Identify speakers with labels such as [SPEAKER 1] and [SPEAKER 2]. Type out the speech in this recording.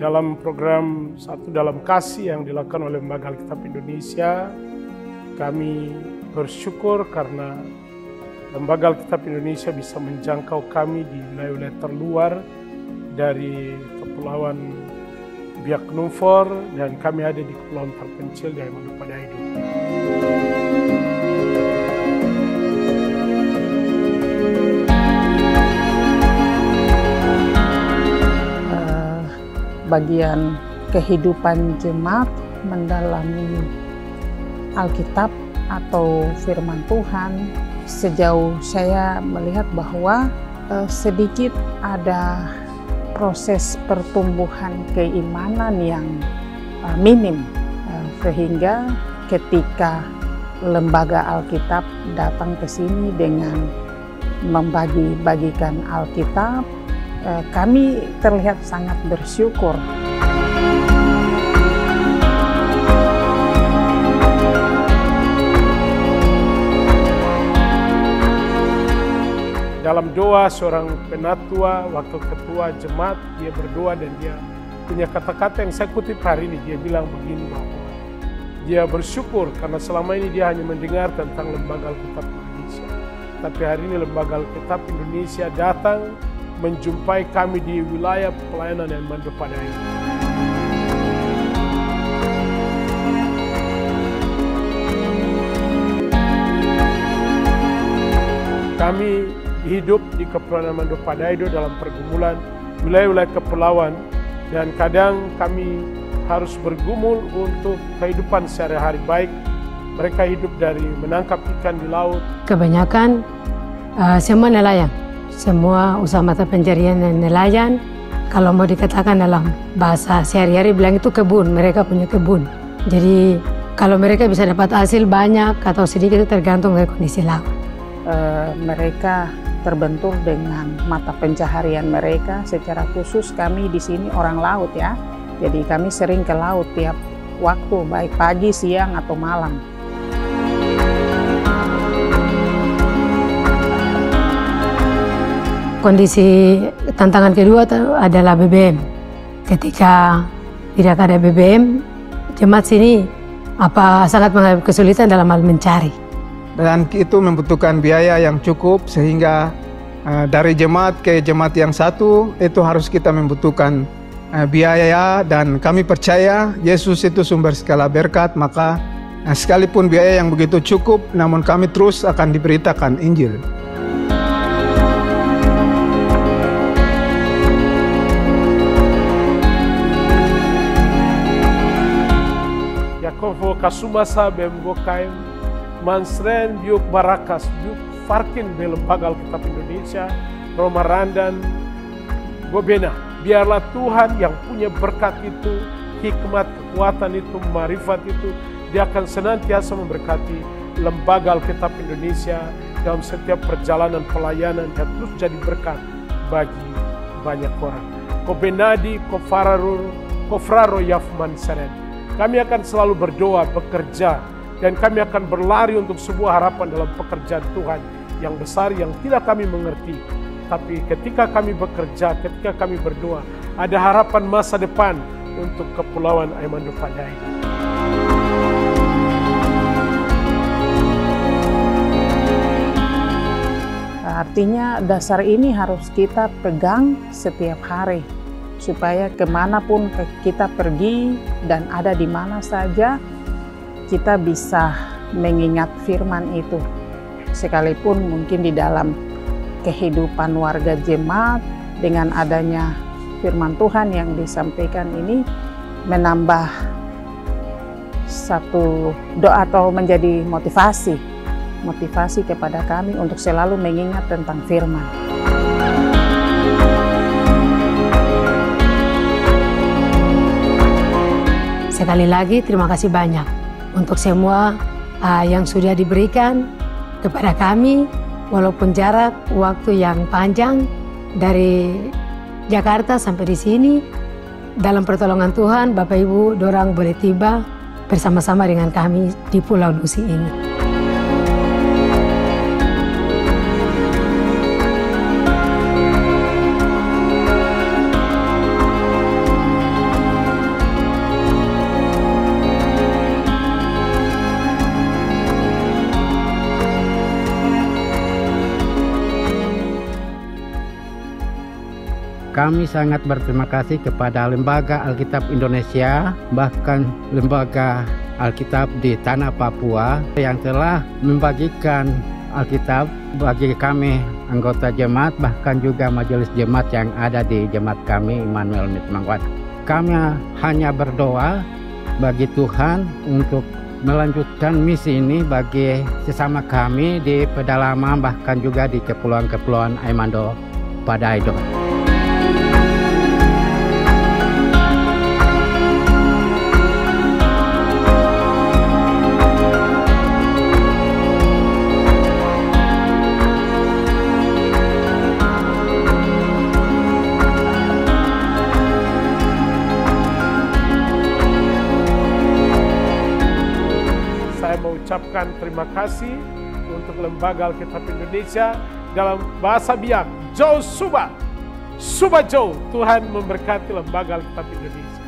[SPEAKER 1] dalam program Satu Dalam Kasih yang dilakukan oleh Lembaga Alkitab Indonesia, kami bersyukur karena Lembaga Alkitab Indonesia bisa menjangkau kami di wilayah-wilayah terluar dari Kepulauan Biak Numfor, dan kami ada di kepulauan terpencil di Ayamando Padaido.
[SPEAKER 2] Bagian kehidupan jemaat mendalami Alkitab atau firman Tuhan, sejauh saya melihat bahwa sedikit ada proses pertumbuhan keimanan yang minim, sehingga ketika lembaga Alkitab datang ke sini dengan membagi-bagikan Alkitab, kami terlihat sangat bersyukur.
[SPEAKER 1] Dalam doa seorang penatua, wakil ketua jemaat, dia berdoa dan dia punya kata-kata yang saya kutip hari ini. Dia bilang begini, bahwa dia bersyukur karena selama ini dia hanya mendengar tentang Lembaga Alkitab Indonesia. Tapi hari ini Lembaga Alkitab Indonesia datang menjumpai kami di wilayah pelayanan Ayamando Padaido. Kami hidup di Kepulauan Ayamando Padaido dalam pergumulan wilayah-wilayah kepulauan, dan kadang kami harus bergumul untuk kehidupan sehari-hari, baik mereka hidup dari menangkap ikan di laut.
[SPEAKER 3] Kebanyakan semua nelayan. Semua usaha mata pencarian dan nelayan, kalau mau dikatakan dalam bahasa sehari-hari bilang itu kebun, mereka punya kebun. Jadi kalau mereka bisa dapat hasil banyak atau sedikit itu tergantung dari kondisi laut.
[SPEAKER 2] Mereka terbentur dengan mata pencaharian mereka, secara khusus kami di sini orang laut ya. Jadi kami sering ke laut tiap waktu, baik pagi, siang atau malam.
[SPEAKER 3] Kondisi tantangan kedua adalah BBM. Ketika tidak ada BBM, jemaat sini sangat mengalami kesulitan dalam hal mencari.
[SPEAKER 4] Dan itu membutuhkan biaya yang cukup, sehingga dari jemaat ke jemaat yang satu itu harus kita membutuhkan biaya, dan kami percaya Yesus itu sumber segala berkat, maka sekalipun biaya yang begitu cukup, namun kami terus akan diberitakan Injil.
[SPEAKER 1] Yakobo kasumasa bembokaim mansren biuk barakas biuk farkin di Lembaga Alkitab Indonesia Roma Randan Gobena. Biarlah Tuhan yang punya berkat itu, hikmat, kekuatan itu, marifat itu, dia akan senantiasa memberkati Lembaga Alkitab Indonesia dalam setiap perjalanan pelayanan, dan terus jadi berkat bagi banyak orang. Kobenadi kofraro yafman seren. Kami akan selalu berdoa, bekerja, dan kami akan berlari untuk sebuah harapan dalam pekerjaan Tuhan yang besar yang tidak kami mengerti. Tapi ketika kami bekerja, ketika kami berdoa, ada harapan masa depan untuk Kepulauan Ayamando Padaido.
[SPEAKER 2] Artinya dasar ini harus kita pegang setiap hari, supaya kemanapun kita pergi dan ada di mana saja, kita bisa mengingat firman itu. Sekalipun mungkin di dalam kehidupan warga jemaat, dengan adanya firman Tuhan yang disampaikan ini menambah satu doa atau menjadi motivasi kepada kami untuk selalu mengingat tentang firman.
[SPEAKER 3] Sekali lagi terima kasih banyak untuk semua yang sudah diberikan kepada kami, walaupun jarak waktu yang panjang dari Jakarta sampai di sini. Dalam pertolongan Tuhan, Bapak Ibu dorang boleh tiba bersama-sama dengan kami di Pulau Nusi ini.
[SPEAKER 5] Kami sangat berterima kasih kepada Lembaga Alkitab Indonesia, bahkan Lembaga Alkitab di Tanah Papua yang telah membagikan Alkitab bagi kami anggota jemaat, bahkan juga majelis jemaat yang ada di jemaat kami Immanuel Mitmangwat. Kami hanya berdoa bagi Tuhan untuk melanjutkan misi ini bagi sesama kami di pedalaman, bahkan juga di kepulauan-kepulauan Aimando pada Aido.
[SPEAKER 1] Ucapkan terima kasih untuk Lembaga Alkitab Indonesia dalam bahasa Biak, Jau Suba, Suba Jau. Tuhan memberkati Lembaga Alkitab Indonesia.